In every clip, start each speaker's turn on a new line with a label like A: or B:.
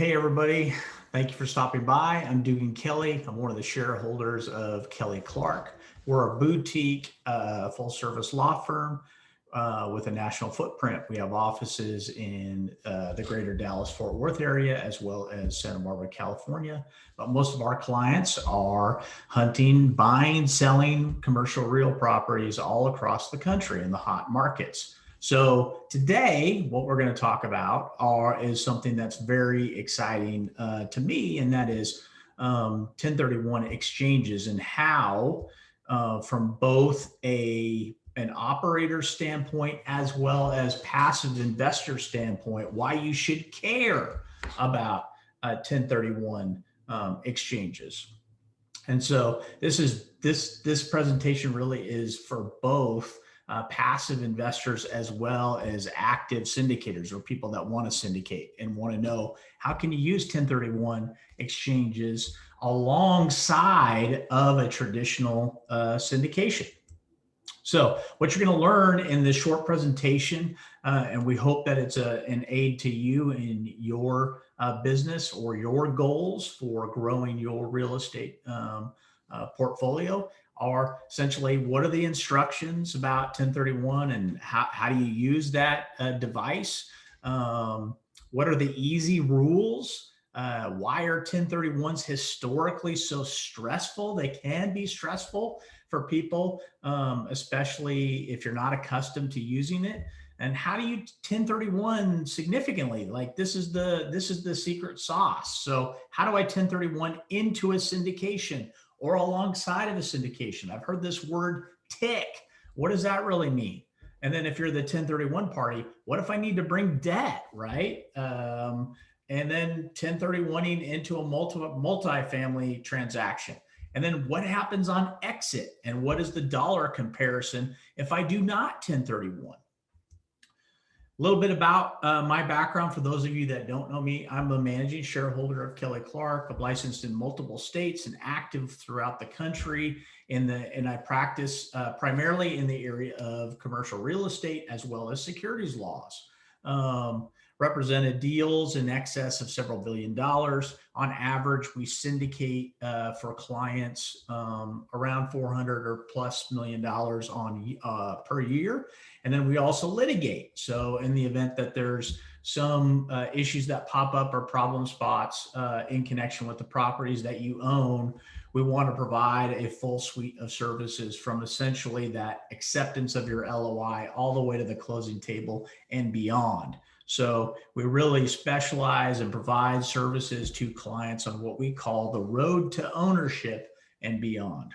A: Hey, everybody. Thank you for stopping by. I'm Dugan Kelley. I'm one of the shareholders of Kelley Clark. We're a boutique full service law firm with a national footprint. We have offices in the greater Dallas-Fort Worth area as well as Santa Barbara, California. But most of our clients are hunting, buying, selling commercial real properties all across the country in the hot markets. So today, what we're going to talk about is something that's very exciting to me, and that is 1031 exchanges and how, from both an operator standpoint as well as passive investor standpoint, why you should care about 1031 exchanges. And so this presentation really is for both passive investors as well as active syndicators or people that want to syndicate and want to know how can you use 1031 exchanges alongside of a traditional syndication. So what you're going to learn in this short presentation, and we hope that it's an aid to you in your business or your goals for growing your real estate portfolio, are essentially what are the instructions about 1031 and how do you use that device? What are the easy rules? Why are 1031s historically so stressful? They can be stressful for people, especially if you're not accustomed to using it. And how do you 1031 significantly? Like this is the secret sauce. So how do I 1031 into a syndication or alongside of a syndication? I've heard this word TIC. What does that really mean? And then if you're the 1031 party, what if I need to bring debt, right? And then 1031ing into a multifamily transaction. And then what happens on exit? And what is the dollar comparison if I do not 1031? A little bit about my background for those of you that don't know me. I'm a managing shareholder of Kelley Clark. I'm licensed in multiple states and active throughout the country. And I practice primarily in the area of commercial real estate as well as securities laws. Represented deals in excess of several $1 billion. On average, we syndicate for clients around $400 or plus $1 million on per year. And then we also litigate. So in the event that there's some issues that pop up or problem spots in connection with the properties that you own, we want to provide a full suite of services from essentially that acceptance of your LOI all the way to the closing table and beyond. So we really specialize and provide services to clients on what we call the road to ownership and beyond.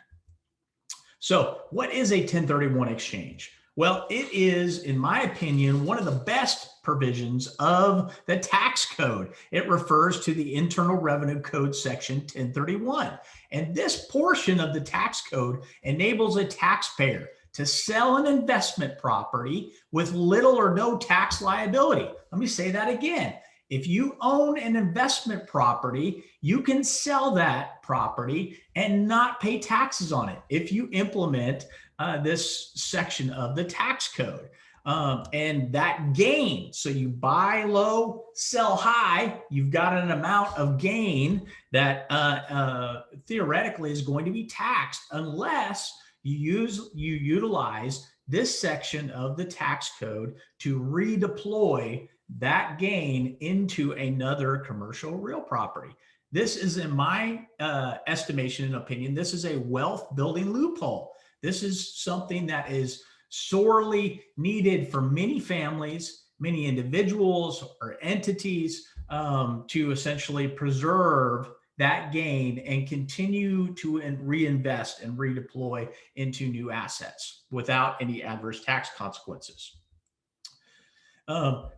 A: So what is a 1031 exchange? Well, it is, in my opinion, one of the best provisions of the tax code. It refers to the Internal Revenue Code section 1031. And this portion of the tax code enables a taxpayer to sell an investment property with little or no tax liability. Let me say that again. If you own an investment property, you can sell that property and not pay taxes on it if you implement this section of the tax code. And that gain, so you buy low, sell high, you've got an amount of gain that theoretically is going to be taxed unless you utilize this section of the tax code to redeploy that gain into another commercial real property. This is, in my estimation and opinion, this is a wealth building loophole. This is something that is sorely needed for many families, many individuals or entities to essentially preserve that gain and continue to reinvest and redeploy into new assets without any adverse tax consequences.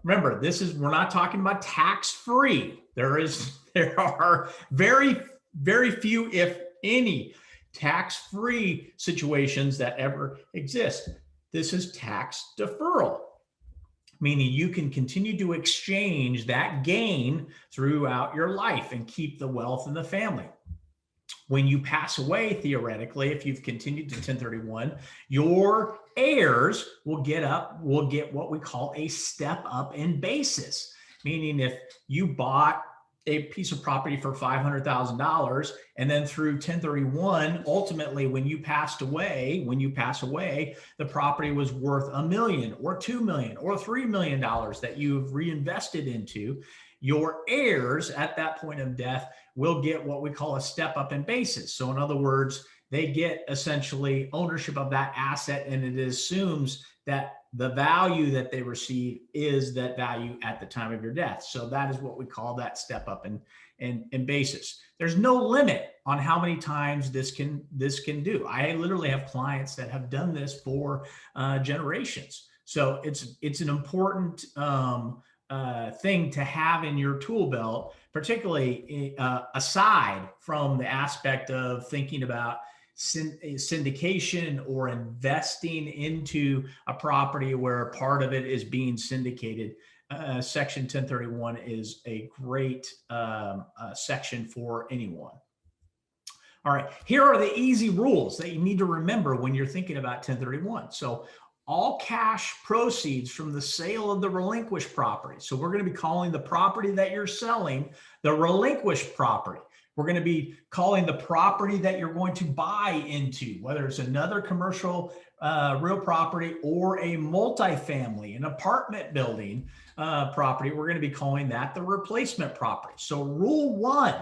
A: Remember, we're not talking about tax-free. There are very, very few, if any, tax-free situations that ever exist. This is tax deferral, meaning you can continue to exchange that gain throughout your life and keep the wealth in the family. When you pass away, theoretically, if you've continued to 1031, your heirs will get what we call a step up in basis, meaning if you bought a piece of property for $500,000, and then through 1031, ultimately, when you pass away, the property was worth $1 million or $2 million or $3 million that you've reinvested into. Your heirs at that point of death will get what we call a step up in basis. So in other words, they get essentially ownership of that asset, and it assumes that the value that they receive is that value at the time of your death. So that is what we call that step up in basis. There's no limit on how many times this can do. I literally have clients that have done this for generations. So it's an important thing to have in your tool belt, particularly aside from the aspect of thinking about syndication or investing into a property where a part of it is being syndicated. Section 1031 is a great section for anyone. All right, here are the easy rules that you need to remember when you're thinking about 1031. So all cash proceeds from the sale of the relinquished property. So we're going to be calling the property that you're selling the relinquished property. We're going to be calling the property that you're going to buy into, whether it's another commercial real property or a multifamily, an apartment building property. We're going to be calling that the replacement property. So rule 1,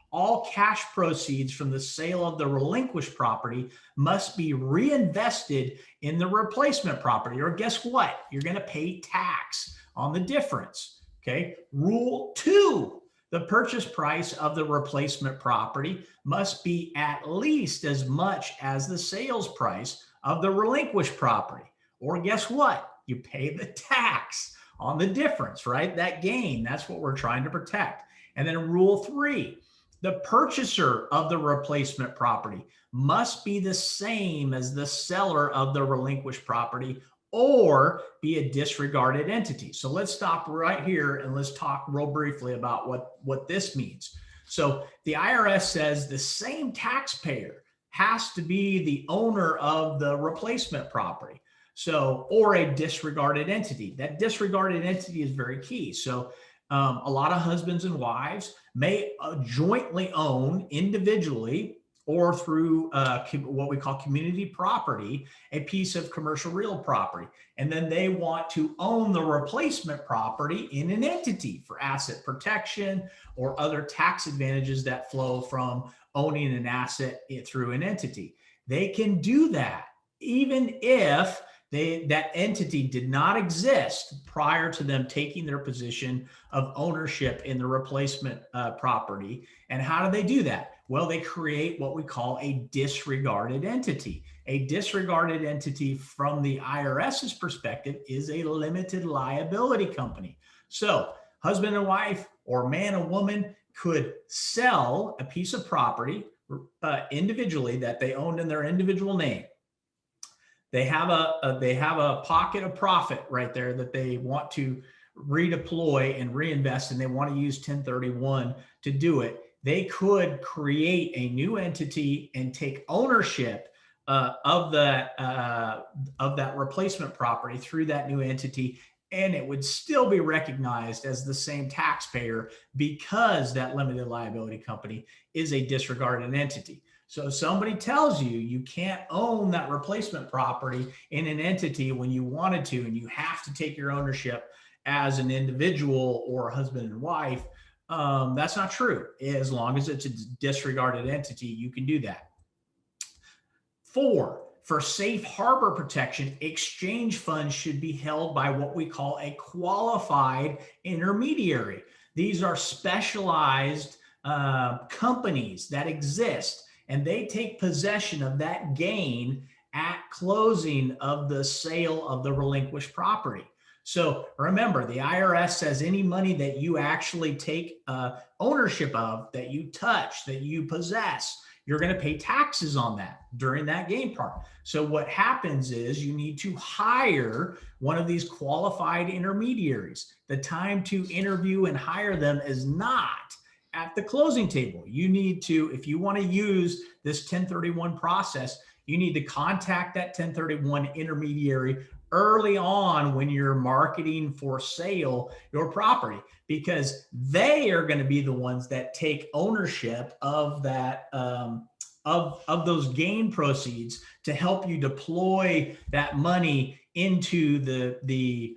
A: all cash proceeds from the sale of the relinquished property must be reinvested in the replacement property, or guess what? You're going to pay tax on the difference. Okay. Rule 2, the purchase price of the replacement property must be at least as much as the sales price of the relinquished property, or guess what? You pay the tax on the difference, right? That gain, that's what we're trying to protect. And then rule 3, the purchaser of the replacement property must be the same as the seller of the relinquished property or be a disregarded entity. So let's stop right here and let's talk real briefly about what this means. So the IRS says the same taxpayer has to be the owner of the replacement property. So, or a disregarded entity. That disregarded entity is very key. So a lot of husbands and wives may jointly own individually or through what we call community property, a piece of commercial real property. And then they want to own the replacement property in an entity for asset protection or other tax advantages that flow from owning an asset through an entity. They can do that even if that entity did not exist prior to them taking their position of ownership in the replacement property. And how do they do that? Well, they create what we call a disregarded entity. A disregarded entity from the IRS's perspective is a limited liability company. So husband and wife or man and woman could sell a piece of property individually that they owned in their individual name. They have a pocket of profit right there that they want to redeploy and reinvest, and they want to use 1031 to do it. They could create a new entity and take ownership of that replacement property through that new entity, and it would still be recognized as the same taxpayer because that limited liability company is a disregarded entity. So if somebody tells you you can't own that replacement property in an entity when you wanted to, and you have to take your ownership as an individual or husband and wife, that's not true. As long as it's a disregarded entity, you can do that. 4, for safe harbor protection, exchange funds should be held by what we call a qualified intermediary. These are specialized companies that exist, and they take possession of that gain at closing of the sale of the relinquished property. So remember, the IRS says any money that you actually take ownership of, that you touch, that you possess, you're going to pay taxes on that during that gain part. So what happens is you need to hire one of these qualified intermediaries. The time to interview and hire them is not at the closing table. You need to, if you want to use this 1031 process, you need to contact that 1031 intermediary early on when you're marketing for sale your property, because they are going to be the ones that take ownership of that of those gain proceeds to help you deploy that money into the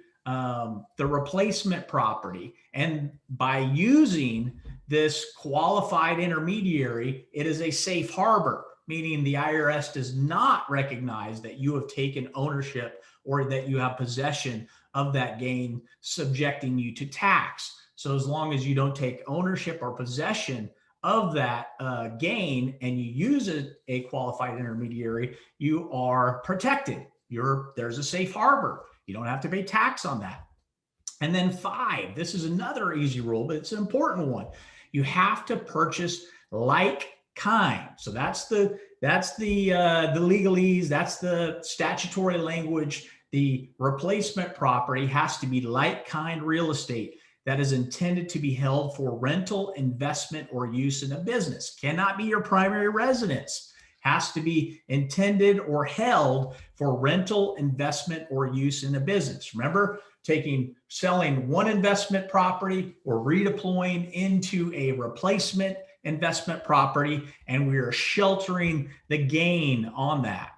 A: replacement property. And by using this qualified intermediary, it is a safe harbor, meaning the IRS does not recognize that you have taken ownership or that you have possession of that gain, subjecting you to tax. So as long as you don't take ownership or possession of that gain and you use a qualified intermediary, you are protected. There's a safe harbor. You don't have to pay tax on that. And then 5, this is another easy rule, but it's an important one. You have to purchase like kind. So that's the legalese, that's the statutory language. The replacement property has to be like kind real estate that is intended to be held for rental, investment, or use in a business. Cannot be your primary residence. Has to be intended or held for rental, investment, or use in a business. Remember, selling one investment property or redeploying into a replacement investment property, and we are sheltering the gain on that.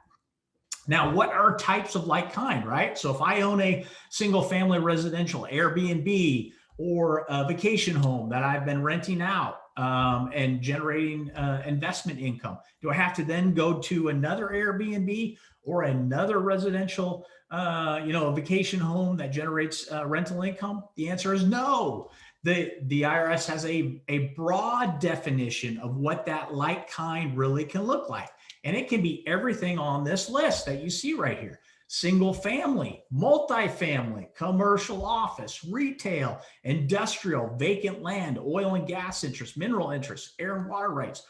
A: Now, what are types of like kind, right? So if I own a single family residential, Airbnb, or a vacation home that I've been renting out and generating investment income, do I have to then go to another Airbnb or another residential, a vacation home that generates rental income? The answer is no. The IRS has a broad definition of what that like kind really can look like. And it can be everything on this list that you see right here. Single family, multifamily, commercial office, retail, industrial, vacant land, oil and gas interest, mineral interest, air and water rights,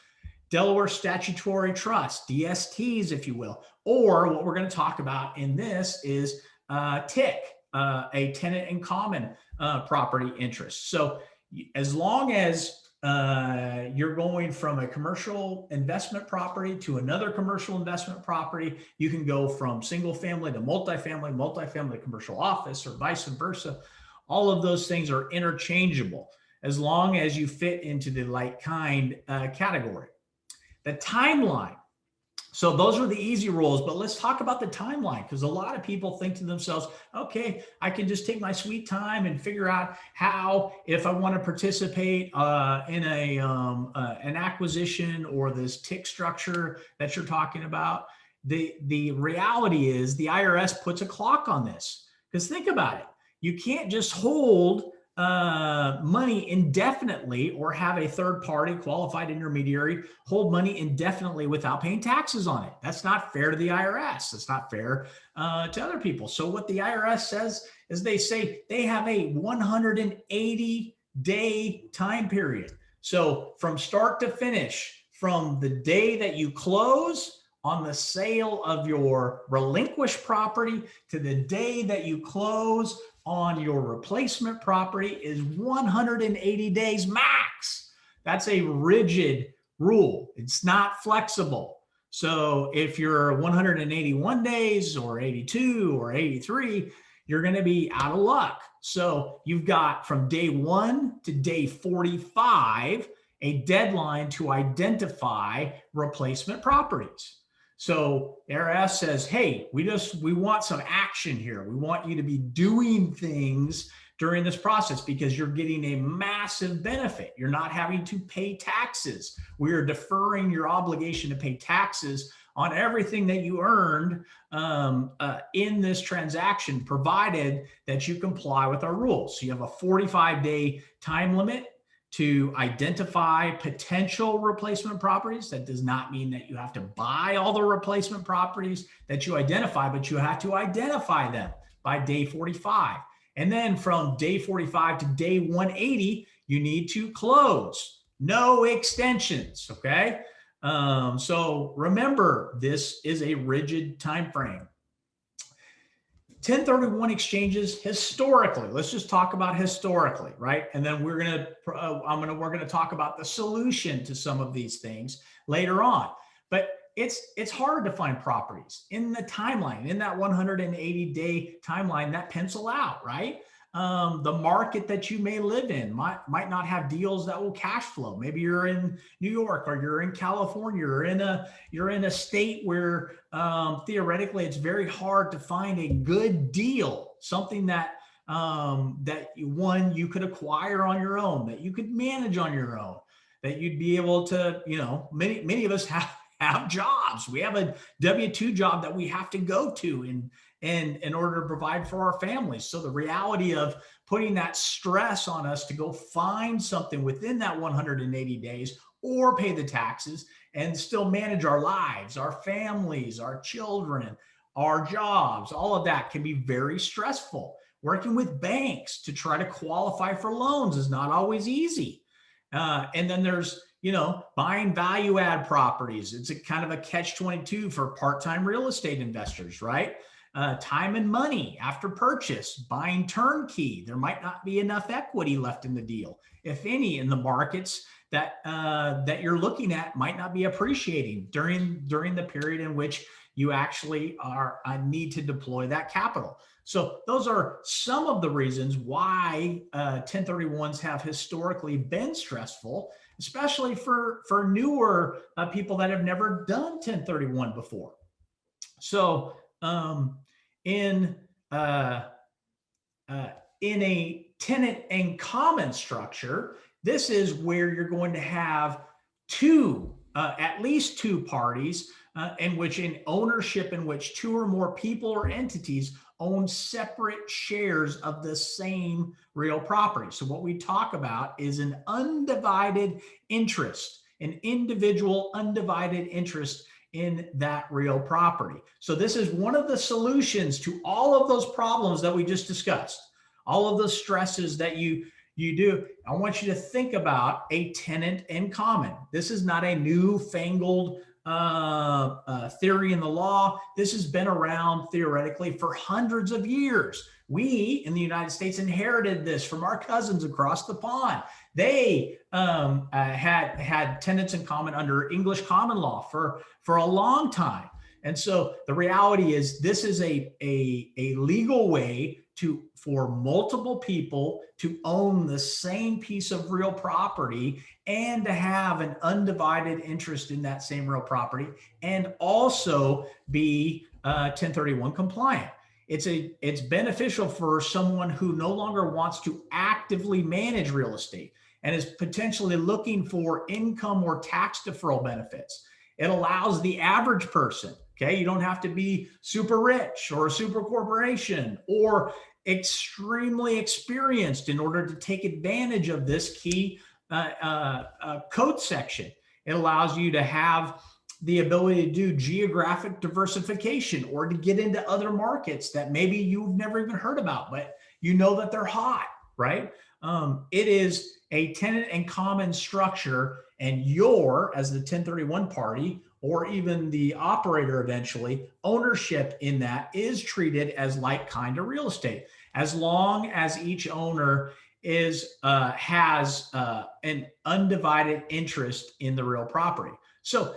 A: Delaware statutory trust, DSTs, if you will. Or what we're going to talk about in this is TIC, a tenant in common property interest. So as long as you're going from a commercial investment property to another commercial investment property, you can go from single family to multifamily, multifamily to commercial office, or vice versa. All of those things are interchangeable as long as you fit into the like kind category. The timeline. So those are the easy rules, but let's talk about the timeline, because a lot of people think to themselves, okay, I can just take my sweet time and figure out how, if I want to participate in an acquisition or this TIC structure that you're talking about. The reality is the IRS puts a clock on this, because think about it. You can't just hold money indefinitely or have a third party qualified intermediary hold money indefinitely without paying taxes on it. That's not fair to the IRS. It's not fair to other people. So what the IRS says is they say they have a 180-day time period. So from start to finish, from the day that you close on the sale of your relinquished property to the day that you close on your replacement property is 180 days max. That's a rigid rule. It's not flexible. So if you're 181 days or 82 or 83, you're going to be out of luck. So you've got from day 1 to day 45, a deadline to identify replacement properties. So IRS says, hey, we want some action here. We want you to be doing things during this process because you're getting a massive benefit. You're not having to pay taxes. We are deferring your obligation to pay taxes on everything that you earned in this transaction, provided that you comply with our rules. So you have a 45-day time limit to identify potential replacement properties. That does not mean that you have to buy all the replacement properties that you identify, but you have to identify them by day 45. And then from day 45 to day 180, you need to close. No extensions, okay? So remember, this is a rigid time frame. 1031 exchanges historically. Let's just talk about historically, right? And then we're going to talk about the solution to some of these things later on. But it's hard to find properties in the timeline, in that 180-day timeline that pencil out, right? The market that you may live in might not have deals that will cash flow. Maybe you're in New York, or you're in California, or you're in a state where theoretically it's very hard to find a good deal, something that you could acquire on your own, that you could manage on your own, that you'd be able to, many of us have jobs. We have a W-2 job that we have to go to in order to provide for our families. So the reality of putting that stress on us to go find something within that 180 days or pay the taxes and still manage our lives, our families, our children, our jobs, all of that can be very stressful. Working with banks to try to qualify for loans is not always easy. And then there's, buying value add properties. It's a kind of a catch-22 for part-time real estate investors, right? Time and money after purchase, buying turnkey. There might not be enough equity left in the deal, if any, in the markets that you're looking at might not be appreciating during the period in which you actually need to deploy that capital. So those are some of the reasons why 1031s have historically been stressful, especially for newer people that have never done 1031 before. So in a tenant and common structure, this is where you're going to have at least two parties in which two or more people or entities own separate shares of the same real property. So what we talk about is an undivided interest, an individual undivided interest in that real property. So this is one of the solutions to all of those problems that we just discussed, all of the stresses that you do. I want you to think about a tenant in common. This is not a newfangled theory in the law. This has been around theoretically for hundreds of years. We in the United States inherited this from our cousins across the pond. They had tenants in common under English common law for a long time. And so the reality is this is a legal way for multiple people to own the same piece of real property and to have an undivided interest in that same real property and also be 1031 compliant. It's beneficial for someone who no longer wants to actively manage real estate and is potentially looking for income or tax deferral benefits. It allows the average person, okay, you don't have to be super rich or a super corporation or extremely experienced in order to take advantage of this key code section. It allows you to have the ability to do geographic diversification or to get into other markets that maybe you've never even heard about, but you know that they're hot, right? It is a tenant and common structure, and as the 1031 party, or even the operator eventually, ownership in that is treated as like kind of real estate, as long as each owner has an undivided interest in the real property. So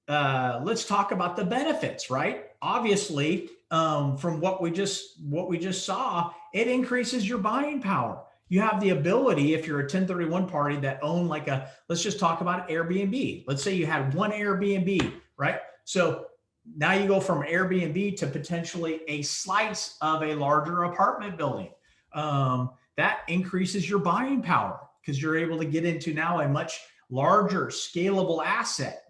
A: let's talk about the benefits, right? Obviously, from what we just saw, it increases your buying power. You have the ability, if you're a 1031 party that own let's just talk about Airbnb. Let's say you had one Airbnb, right? So now you go from Airbnb to potentially a slice of a larger apartment building. That increases your buying power because you're able to get into now a much larger scalable asset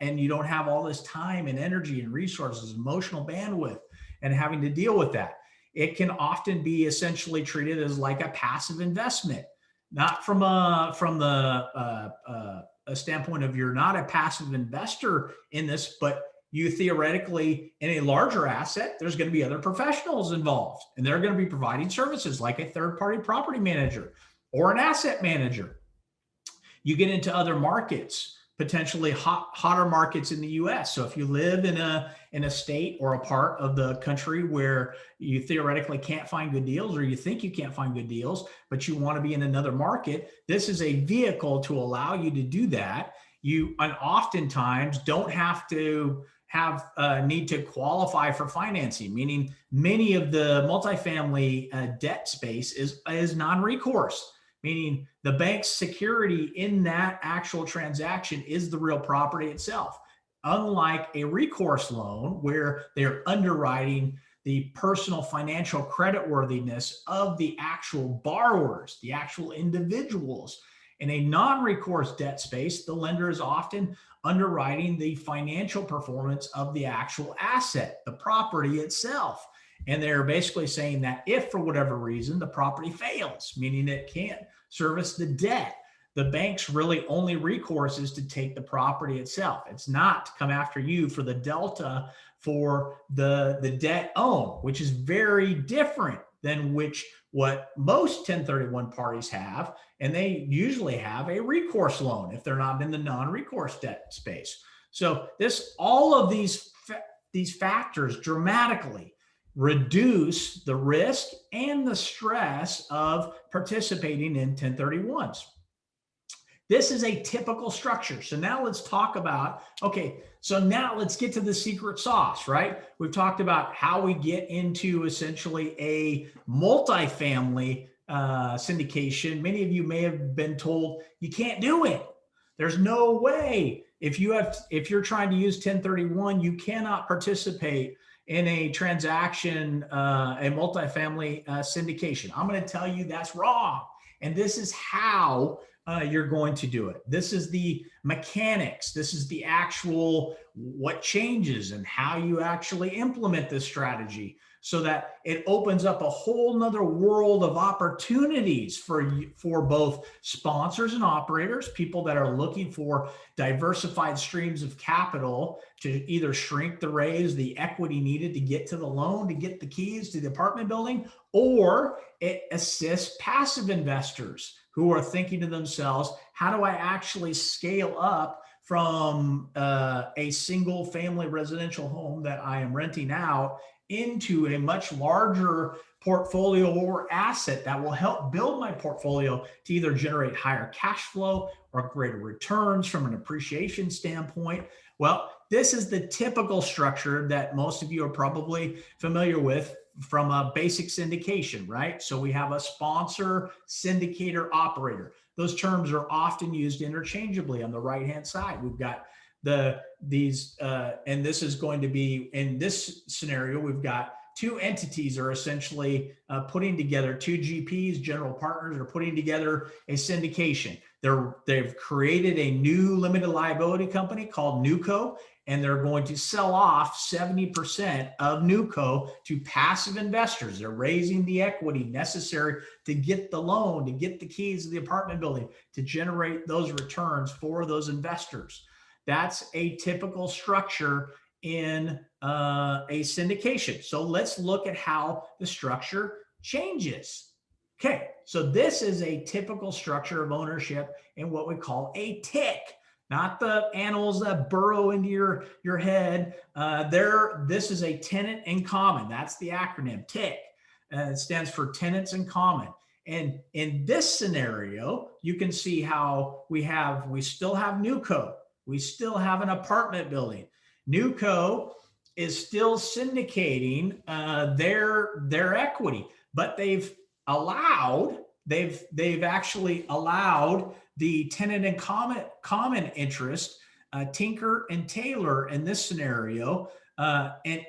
A: and you don't have all this time and energy and resources, emotional bandwidth, and having to deal with that. It can often be essentially treated as like a passive investment, not from a standpoint of you're not a passive investor in this, but you theoretically, in a larger asset, there's going to be other professionals involved, and they're going to be providing services like a third-party property manager or an asset manager. You get into other markets, potentially hotter markets in the U.S. So if you live in a state or a part of the country where you theoretically can't find good deals, or you think you can't find good deals, but you want to be in another market, this is a vehicle to allow you to do that and oftentimes don't have to need to qualify for financing, meaning many of the multifamily debt space is non-recourse, meaning the bank's security in that actual transaction is the real property itself. Unlike a recourse loan where they're underwriting the personal financial creditworthiness of the actual borrowers, the actual individuals. In a non-recourse debt space, the lender is often underwriting the financial performance of the actual asset, the property itself. And they're basically saying that if for whatever reason the property fails, meaning it can't service the debt, the bank's really only recourse is to take the property itself. It's not to come after you for the delta for the debt owned, which is very different than what most 1031 parties have. And they usually have a recourse loan if they're not in the non-recourse debt space. So all of these factors dramatically reduce the risk and the stress of participating in 1031s. This is a typical structure. So now let's talk about, okay, so now let's get to the secret sauce, right? We've talked about how we get into essentially a multifamily syndication. Many of you may have been told you can't do it. There's no way. If you're trying to use 1031, you cannot participate in a transaction, a multifamily syndication. I'm going to tell you that's wrong. And this is how you're going to do it. This is the mechanics. This is the actual what changes and how you actually implement this strategy so that it opens up a whole nother world of opportunities for both sponsors and operators, people that are looking for diversified streams of capital to either shrink the raise, the equity needed to get to the loan, to get the keys to the apartment building, or it assists passive investors who are thinking to themselves, how do I actually scale up from a single family residential home that I am renting out into a much larger portfolio or asset that will help build my portfolio to either generate higher cash flow or greater returns from an appreciation standpoint. Well, this is the typical structure that most of you are probably familiar with from a basic syndication, right? So we have a sponsor, syndicator, operator. Those terms are often used interchangeably on the right-hand side. We've got and this is going to be, in this scenario, we've got two entities are essentially putting together, two GPs, general partners, are putting together a syndication. They've created a new limited liability company called NewCo, and they're going to sell off 70% of NewCo to passive investors. They're raising the equity necessary to get the loan, to get the keys to the apartment building, to generate those returns for those investors. That's a typical structure in a syndication. So let's look at how the structure changes. Okay, so this is a typical structure of ownership in what we call a TIC, not the animals that burrow into your head. This is a tenant in common. That's the acronym, TIC. It stands for tenants in common. And in this scenario, you can see how we still have NewCo. We still have an apartment building. NewCo is still syndicating their equity, but they've actually allowed the tenant in common interest, Tinker and Taylor in this scenario, and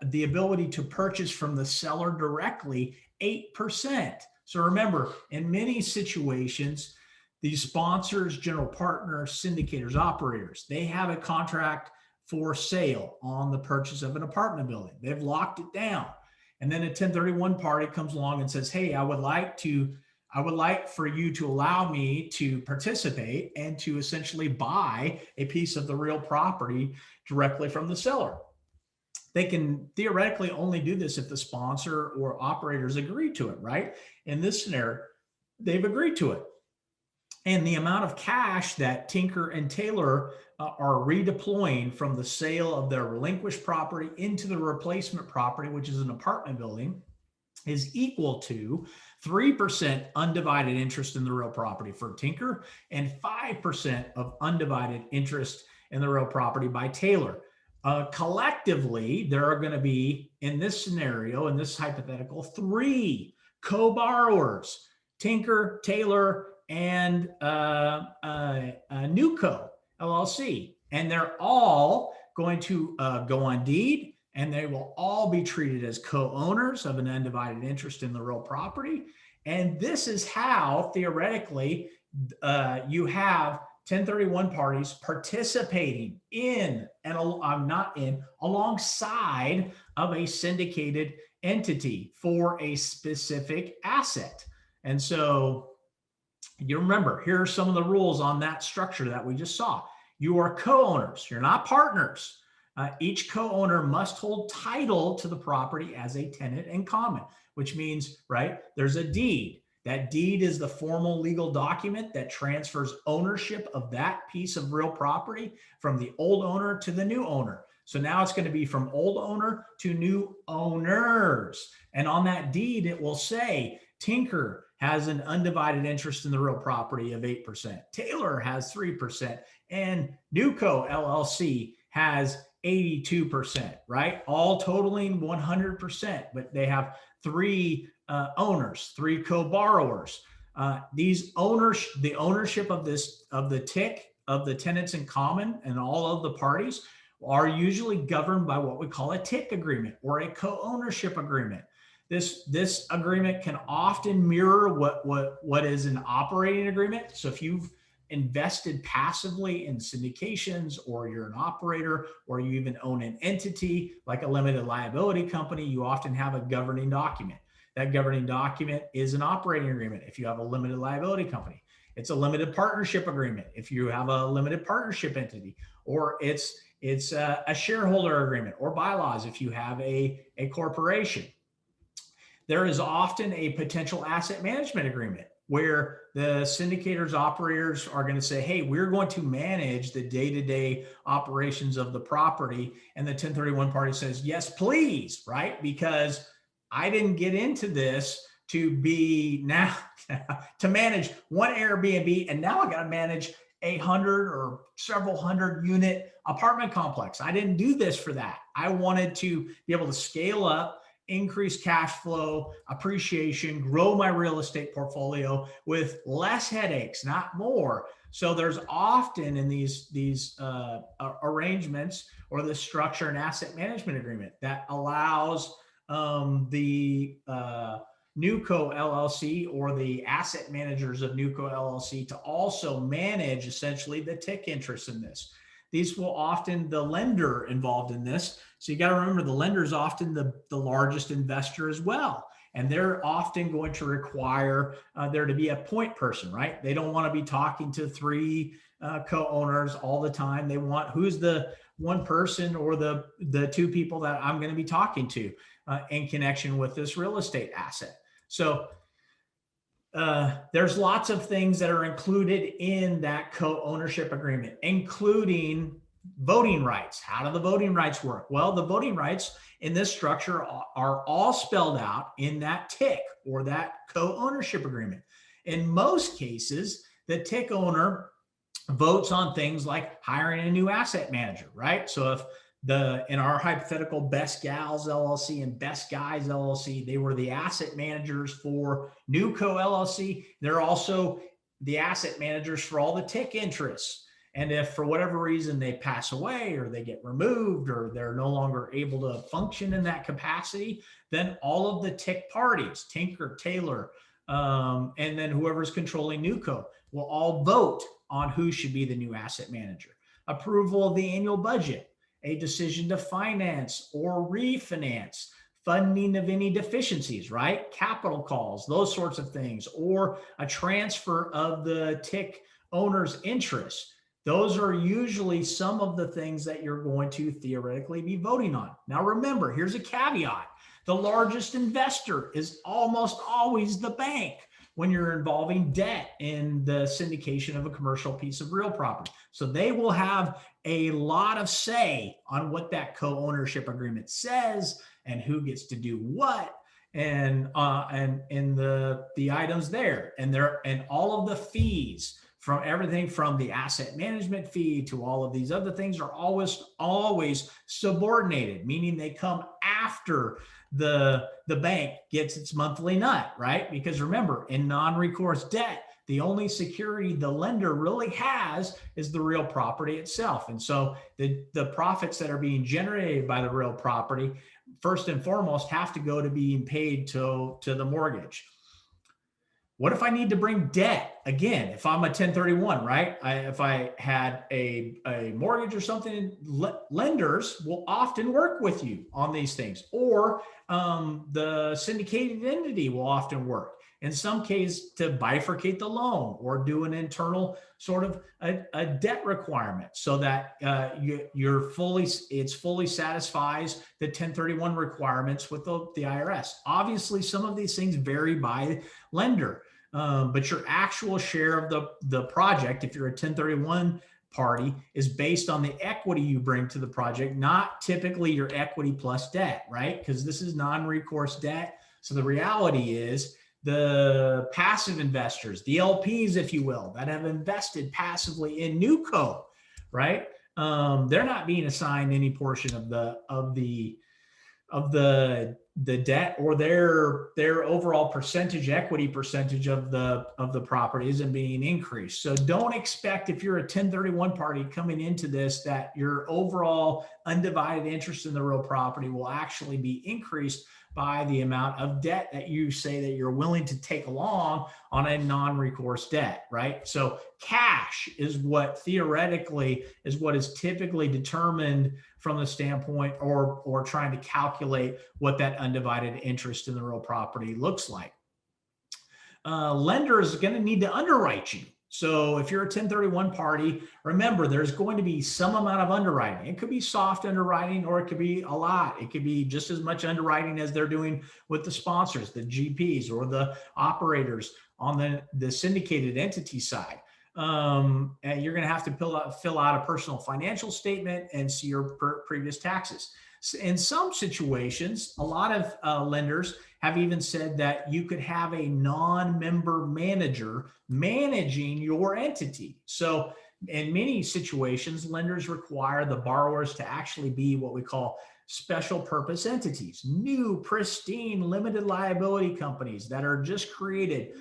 A: the ability to purchase from the seller directly 8%. So remember, in many situations, these sponsors, general partners, syndicators, operators, they have a contract for sale on the purchase of an apartment building. They've locked it down. And then a 1031 party comes along and says, hey, I would like for you to allow me to participate and to essentially buy a piece of the real property directly from the seller. They can theoretically only do this if the sponsor or operators agree to it, right? In this scenario, they've agreed to it. And the amount of cash that Tinker and Taylor are redeploying from the sale of their relinquished property into the replacement property, which is an apartment building, is equal to 3% undivided interest in the real property for Tinker, and 5% of undivided interest in the real property by Taylor. Collectively, there are going to be, in this scenario, in this hypothetical, 3 co-borrowers: Tinker, Taylor, and Newco LLC. And they're all going to go on deed, and they will all be treated as co-owners of an undivided interest in the real property. And this is how, theoretically, you have 1031 parties participating in, and I'm not in, alongside of a syndicated entity for a specific asset. And so you remember, here are some of the rules on that structure that we just saw. You are co-owners, you're not partners. Each co-owner must hold title to the property as a tenant in common, which means, right, there's a deed. That deed is the formal legal document that transfers ownership of that piece of real property from the old owner to the new owner. So now it's going to be from old owner to new owners. And on that deed, it will say Tinker has an undivided interest in the real property of 8%. Taylor has 3%. And Newco LLC has 82%, right? All totaling 100%, but they have 3 owners, 3 co-borrowers. These owners, the ownership of this, of the TIC, of the tenants in common and all of the parties are usually governed by what we call a TIC agreement or a co-ownership agreement. This agreement can often mirror what is an operating agreement. So if you've invested passively in syndications, or you're an operator, or you even own an entity like a limited liability company, you often have a governing document. That governing document is an operating agreement. If you have a limited liability company, it's a limited partnership agreement. If you have a limited partnership entity, or it's a shareholder agreement or bylaws if you have a corporation. There is often a potential asset management agreement where the syndicators, operators are going to say, hey, we're going to manage the day-to-day operations of the property. And the 1031 party says, yes, please, right? Because I didn't get into this to be now to manage one Airbnb, and now I got to manage 100 or several hundred unit apartment complex. I didn't do this for that. I wanted to be able to scale up, increase cash flow, appreciation, grow my real estate portfolio with less headaches, not more. So there's often in these arrangements or the structure an asset management agreement that allows the Newco LLC or the asset managers of Newco LLC to also manage essentially the TIC interest in this. These will often, the lender involved in this. So you got to remember the lender is often the largest investor as well. And they're often going to require there to be a point person, right? They don't want to be talking to 3 co-owners all the time. They want who's the one person or the 2 people that I'm going to be talking to in connection with this real estate asset. So there's lots of things that are included in that co-ownership agreement, including voting rights. How do the voting rights work? Well, the voting rights in this structure are all spelled out in that TIC or that co-ownership agreement. In most cases, the TIC owner votes on things like hiring a new asset manager, right? So if in our hypothetical Best Gals LLC and Best Guys LLC, they were the asset managers for Newco LLC. They're also the asset managers for all the TIC interests. And if for whatever reason they pass away or they get removed or they're no longer able to function in that capacity, then all of the TIC parties, Tinker, Taylor, and then whoever's controlling Newco will all vote on who should be the new asset manager. Approval of the annual budget, a decision to finance or refinance, funding of any deficiencies, right? Capital calls, those sorts of things, or a transfer of the TIC owner's interest. Those are usually some of the things that you're going to theoretically be voting on. Now, remember, here's a caveat. The largest investor is almost always the bank when you're involving debt in the syndication of a commercial piece of real property. So they will have a lot of say on what that co-ownership agreement says and who gets to do what. and the items there, and all of the fees, from everything from the asset management fee to all of these other things, are always subordinated, meaning they come after the bank gets its monthly nut, right? Because remember, in non-recourse debt, the only security the lender really has is the real property itself. And so the profits that are being generated by the real property, first and foremost, have to go to being paid to the mortgage. What if I need to bring debt? Again, if I'm a 1031, right? If I had a mortgage or something, lenders will often work with you on these things, or the syndicated entity will often work in some case to bifurcate the loan or do an internal sort of a debt requirement, so that it's fully satisfies the 1031 requirements with the IRS. Obviously, some of these things vary by lender. But your actual share of the project, if you're a 1031 party, is based on the equity you bring to the project, not typically your equity plus debt, right? Because this is non-recourse debt. So the reality is the passive investors, the LPs, if you will, that have invested passively in NewCo, right? They're not being assigned any portion of the debt, or their overall equity percentage of the property isn't being increased. So don't expect, if you're a 1031 party coming into this, that your overall undivided interest in the real property will actually be increased by the amount of debt that you say that you're willing to take along on a non-recourse debt, right? So cash is what theoretically is what is typically determined from the standpoint, or trying to calculate what that undivided interest in the real property looks like. Lender is going to need to underwrite you. So if you're a 1031 party, remember, there's going to be some amount of underwriting. It could be soft underwriting, or it could be a lot. It could be just as much underwriting as they're doing with the sponsors, the GPs, or the operators on the syndicated entity side. And you're going to have to fill out a personal financial statement and see your previous taxes. In some situations, a lot of lenders have even said that you could have a non-member manager managing your entity. So in many situations, lenders require the borrowers to actually be what we call special purpose entities, new, pristine, limited liability companies that are just created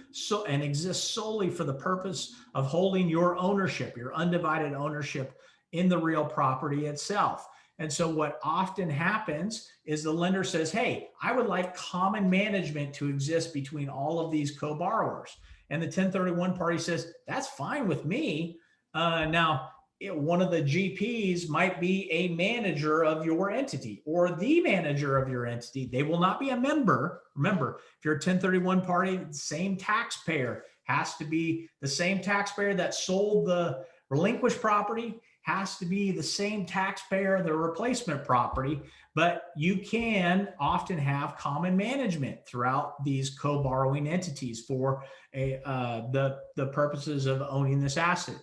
A: and exist solely for the purpose of holding your ownership, your undivided ownership in the real property itself. And so what often happens is the lender says, hey, I would like common management to exist between all of these co-borrowers. And the 1031 party says, that's fine with me. Now, one of the GPs might be a manager of your entity, or the manager of your entity. They will not be a member. Remember, if you're a 1031 party, the same taxpayer has to be the same taxpayer that sold the relinquished property, has to be the same taxpayer, the replacement property, but you can often have common management throughout these co-borrowing entities for the purposes of owning this asset.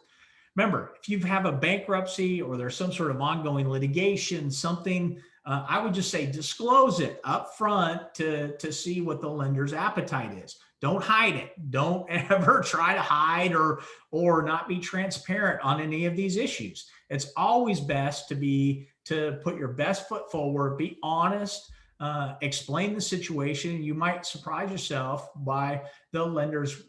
A: Remember, if you have a bankruptcy or there's some sort of ongoing litigation, something, I would just say disclose it up front to see what the lender's appetite is. Don't hide it. Don't ever try to hide or not be transparent on any of these issues. It's always best to put your best foot forward, be honest, explain the situation. You might surprise yourself by the lenders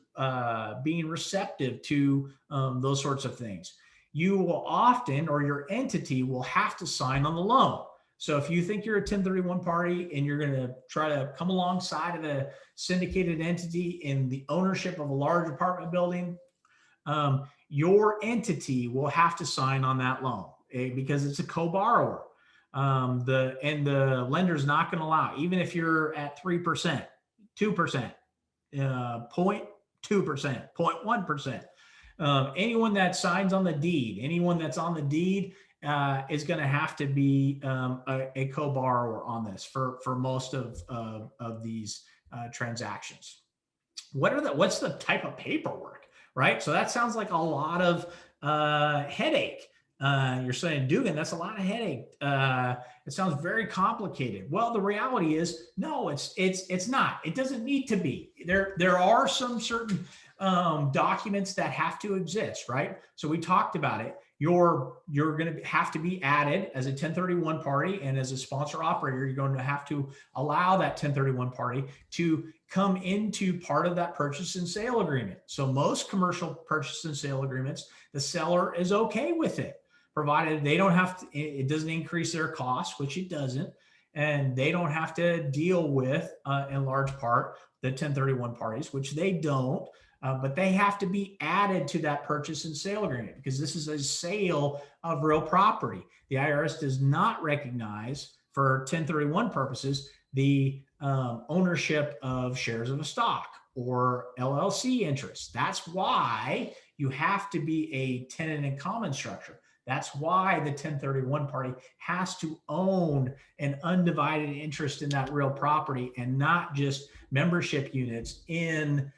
A: being receptive to those sorts of things. You will often, or your entity will have to sign on the loan. So if you think you're a 1031 party and you're going to try to come alongside of a syndicated entity in the ownership of a large apartment building, your entity will have to sign on that loan because it's a co-borrower. The lender's not going to allow, even if you're at 3%, 2%, 0.2%, 0.1%. Anyone that signs on the deed, anyone that's on the deed is going to have to be a co-borrower on this for most of these transactions. What's the type of paperwork, right? So that sounds like a lot of headache. You're saying, Dugan, that's a lot of headache. It sounds very complicated. Well, the reality is, no, it's not. It doesn't need to be. There are some certain documents that have to exist, right? So we talked about it. You're going to have to be added as a 1031 party, and as a sponsor operator, you're going to have to allow that 1031 party to come into part of that purchase and sale agreement. So most commercial purchase and sale agreements, the seller is okay with it, provided they don't have to, it doesn't increase their costs, which it doesn't, and they don't have to deal with, in large part, the 1031 parties, which they don't. But they have to be added to that purchase and sale agreement, because this is a sale of real property. The IRS does not recognize, for 1031 purposes, the ownership of shares of a stock or LLC interest. That's why you have to be a tenant in common structure. That's why the 1031 party has to own an undivided interest in that real property, and not just membership units in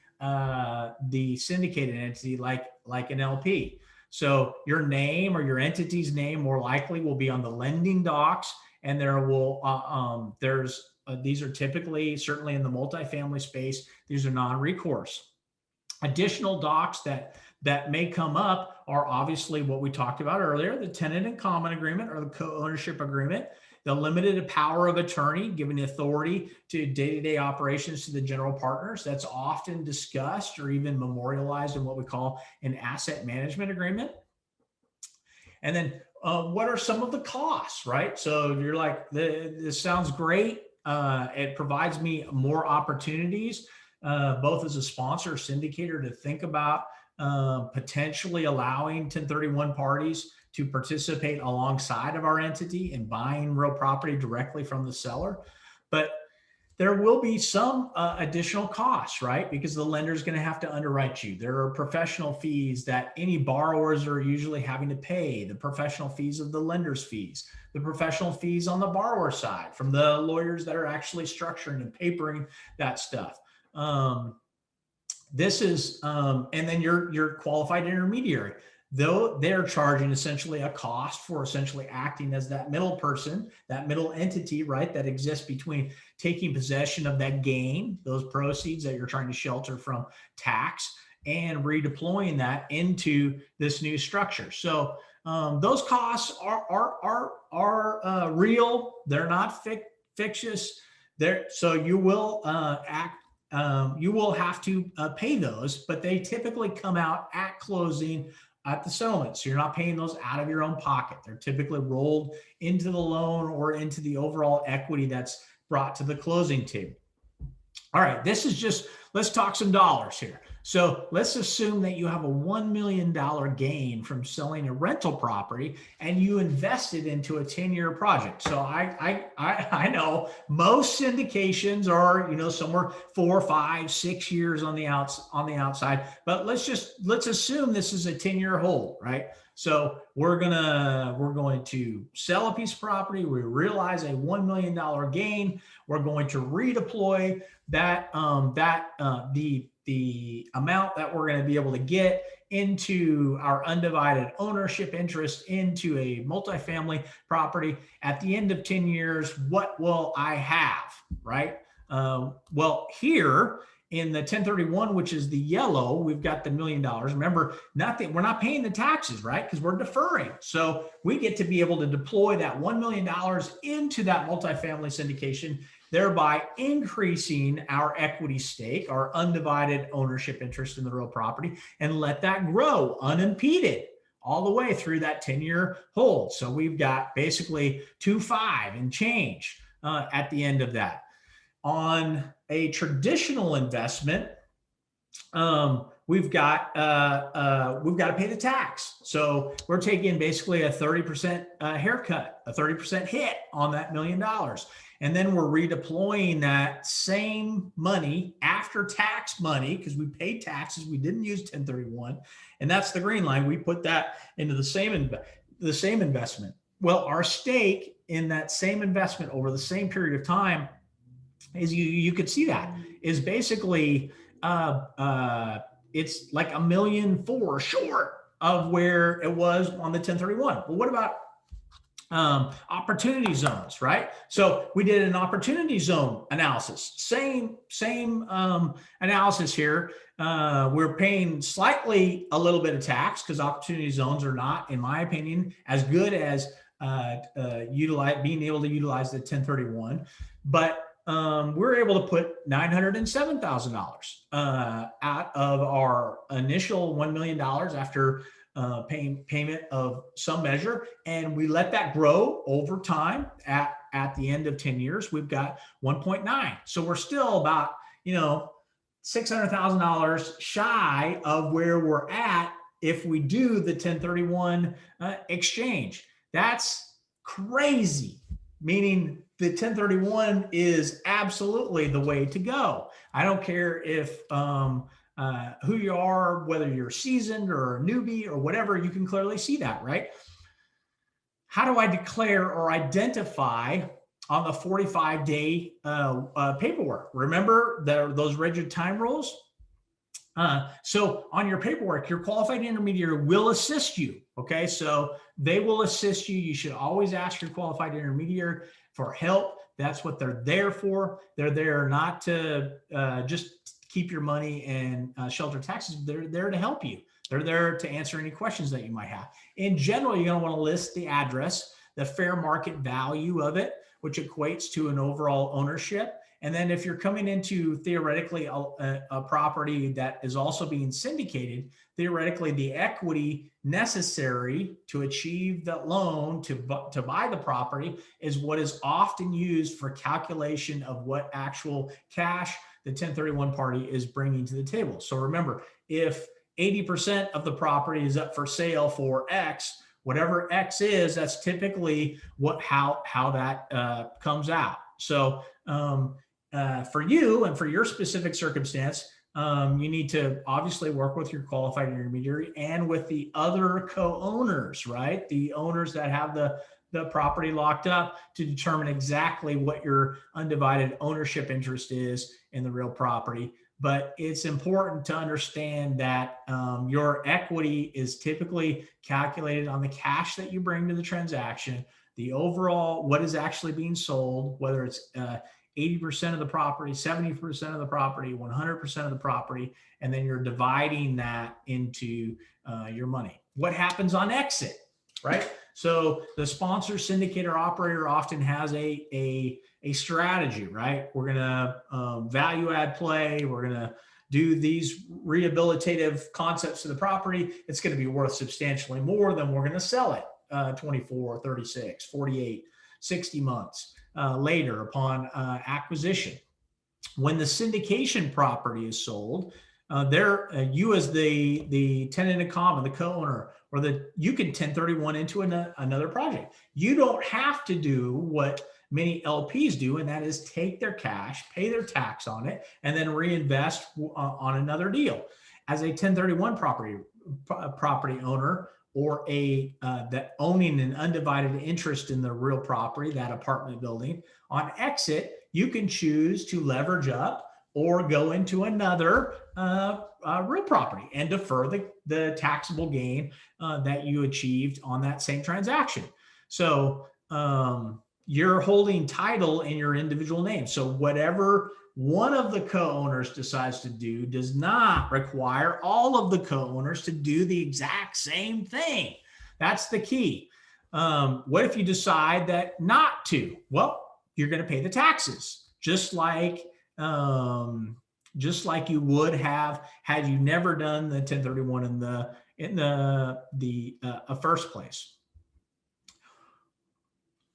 A: the syndicated entity like an LP. So your name, or your entity's name, more likely will be on the lending docs, and there will these are typically, certainly in the multifamily space, these are non-recourse. Additional docs that may come up are obviously what we talked about earlier: the tenant in common agreement, or the co-ownership agreement, the limited power of attorney, giving authority to day-to-day operations to the general partners. That's often discussed or even memorialized in what we call an asset management agreement. And then what are some of the costs, right? So you're like, this sounds great. It provides me more opportunities, both as a sponsor or syndicator, to think about potentially allowing 1031 parties to participate alongside of our entity in buying real property directly from the seller. But there will be some additional costs, right? Because the lender is going to have to underwrite you. There are professional fees that any borrowers are usually having to pay: the professional fees of the lender's fees, the professional fees on the borrower side from the lawyers that are actually structuring and papering that stuff. This is, and then your qualified intermediary, though they're charging essentially a cost for essentially acting as that middle person, that middle entity, right, that exists between taking possession of that gain, those proceeds that you're trying to shelter from tax, and redeploying that into this new structure. So those costs are real. They're not fictitious. So you will you will have to pay those, but they typically come out at closing, at the settlement. So you're not paying those out of your own pocket. They're typically rolled into the loan or into the overall equity that's brought to the closing table. All right, this is just, let's talk some dollars here. So let's assume that you have a $1 million gain from selling a rental property, and you invested into a 10-year project. So I know most syndications are, somewhere 4, 5, 6 years on the outside, but let's assume this is a 10-year hold, right? So we're going to sell a piece of property. We realize a $1 million gain. We're going to redeploy that the amount that we're going to be able to get into our undivided ownership interest into a multifamily property. At the end of 10 years, what will I have, right? Well, here in the 1031, which is the yellow, we've got the $1 million. Remember, we're not paying the taxes, right? Because we're deferring. So we get to be able to deploy that $1 million into that multifamily syndication, thereby increasing our equity stake, our undivided ownership interest in the real property, and let that grow unimpeded all the way through that 10-year hold. So we've got basically 2.5 and change at the end of that. On a traditional investment, we've got to pay the tax. So we're taking basically a 30% haircut, a 30% hit on that $1 million. And then we're redeploying that same money, after tax money, because we paid taxes, we didn't use 1031. And that's the green line. We put that into the same investment. Well, our stake in that same investment over the same period of time is, you could see that, is basically it's like $1.4 million short of where it was on the 1031. Well, what about opportunity zones, right? So we did an opportunity zone analysis. Same analysis here. We're paying slightly a little bit of tax because opportunity zones are not, in my opinion, as good as being able to utilize the 1031. But we're able to put $907,000 out of our initial $1 million after payment of some measure, and we let that grow over time. At the end of 10 years, we've got 1.9. So we're still about $600,000 shy of where we're at if we do the 1031 exchange. That's crazy. Meaning the 1031 is absolutely the way to go. I don't care if who you are, whether you're seasoned or a newbie or whatever, you can clearly see that, right? How do I declare or identify on the 45-day paperwork? Remember those rigid time rules? So on your paperwork, your qualified intermediary will assist you. Okay, so they will assist you. You should always ask your qualified intermediary for help. That's what they're there for. They're there not to just keep your money and shelter taxes. They're there to help you. They're there to answer any questions that you might have. In general, you're going to want to list the address, the fair market value of it, which equates to an overall ownership. And then if you're coming into theoretically a property that is also being syndicated, theoretically the equity necessary to achieve that loan to buy the property is what is often used for calculation of what actual cash the 1031 party is bringing to the table. So remember, if 80% of the property is up for sale for X, whatever X is, that's typically how that comes out. So for you and for your specific circumstance, you need to obviously work with your qualified intermediary and with the other co-owners, right? The owners that have the property locked up to determine exactly what your undivided ownership interest is in the real property. But it's important to understand that your equity is typically calculated on the cash that you bring to the transaction, the overall, what is actually being sold, whether it's 80% of the property, 70% of the property, 100% of the property, and then you're dividing that into your money. What happens on exit, right? So the sponsor, syndicator, operator often has a strategy, right? We're going to value add play. We're going to do these rehabilitative concepts to the property. It's going to be worth substantially more than we're going to sell it 24, 36, 48, 60 months later upon acquisition. When the syndication property is sold, you as the tenant in common, the co-owner, or you can 1031 into another project. You don't have to do what many LPs do, and that is take their cash, pay their tax on it, and then reinvest on another deal. As a 1031 property owner, or that owning an undivided interest in the real property, that apartment building, on exit, you can choose to leverage up or go into another real property and defer the taxable gain that you achieved on that same transaction. So you're holding title in your individual name. So whatever one of the co-owners decides to do does not require all of the co-owners to do the exact same thing. That's the key. What if you decide that not to? Well, you're going to pay the taxes, just like you would have had you never done the 1031 in the first place.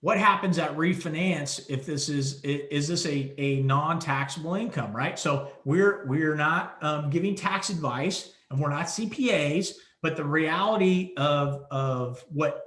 A: What happens at refinance if this is this a non-taxable income, right? So we're not giving tax advice and we're not CPAs, but the reality of what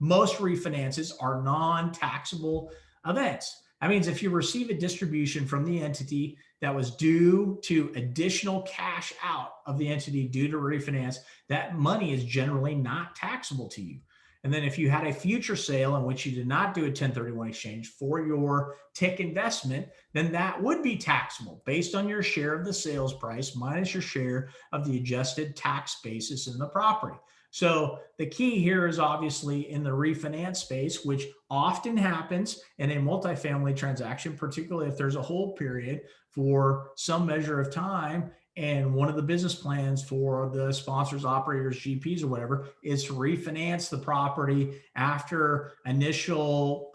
A: most refinances are non-taxable events. That means if you receive a distribution from the entity that was due to additional cash out of the entity due to refinance, that money is generally not taxable to you. And then if you had a future sale in which you did not do a 1031 exchange for your TIC investment, then that would be taxable based on your share of the sales price minus your share of the adjusted tax basis in the property. So the key here is obviously in the refinance space, which often happens in a multifamily transaction, particularly if there's a hold period for some measure of time. And one of the business plans for the sponsors, operators, GPs, or whatever is to refinance the property after initial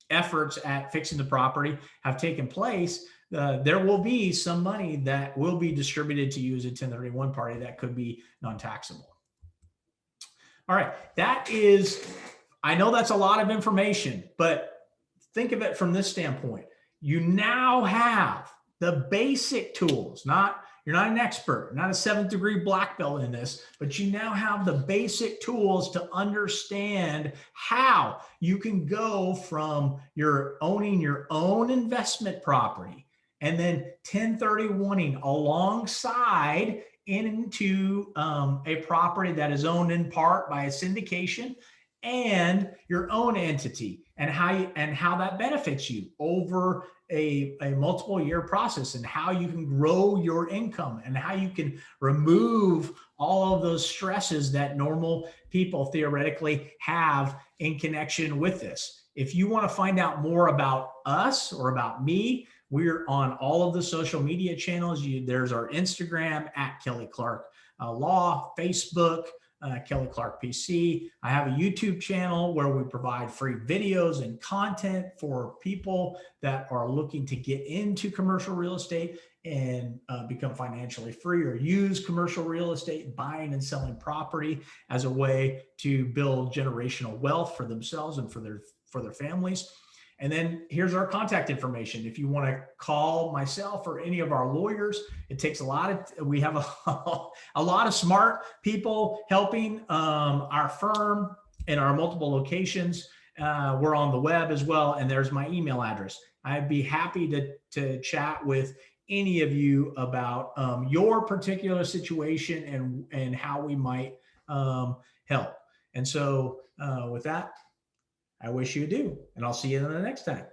A: efforts at fixing the property have taken place. There will be some money that will be distributed to you as a 1031 party that could be non-taxable. All right, that is, I know that's a lot of information, but think of it from this standpoint. You now have the basic tools, you're not an expert, not a 7th degree black belt in this, but you now have the basic tools to understand how you can go from your owning your own investment property and then 1031ing alongside into a property that is owned in part by a syndication and your own entity, and how that benefits you over a multiple year process, and how you can grow your income, and how you can remove all of those stresses that normal people theoretically have in connection with this. If you want to find out more about us or about me, we're on all of the social media channels. There's our Instagram at Kelley Clark Law, Facebook, Kelley Clark PC. I have a YouTube channel where we provide free videos and content for people that are looking to get into commercial real estate and become financially free, or use commercial real estate, buying and selling property as a way to build generational wealth for themselves and for their families. And then here's our contact information. If you want to call myself or any of our lawyers, it takes we have a lot of smart people helping our firm in our multiple locations. We're on the web as well. And there's my email address. I'd be happy to chat with any of you about your particular situation and how we might help. And so with that, I wish you do, and I'll see you in the next time.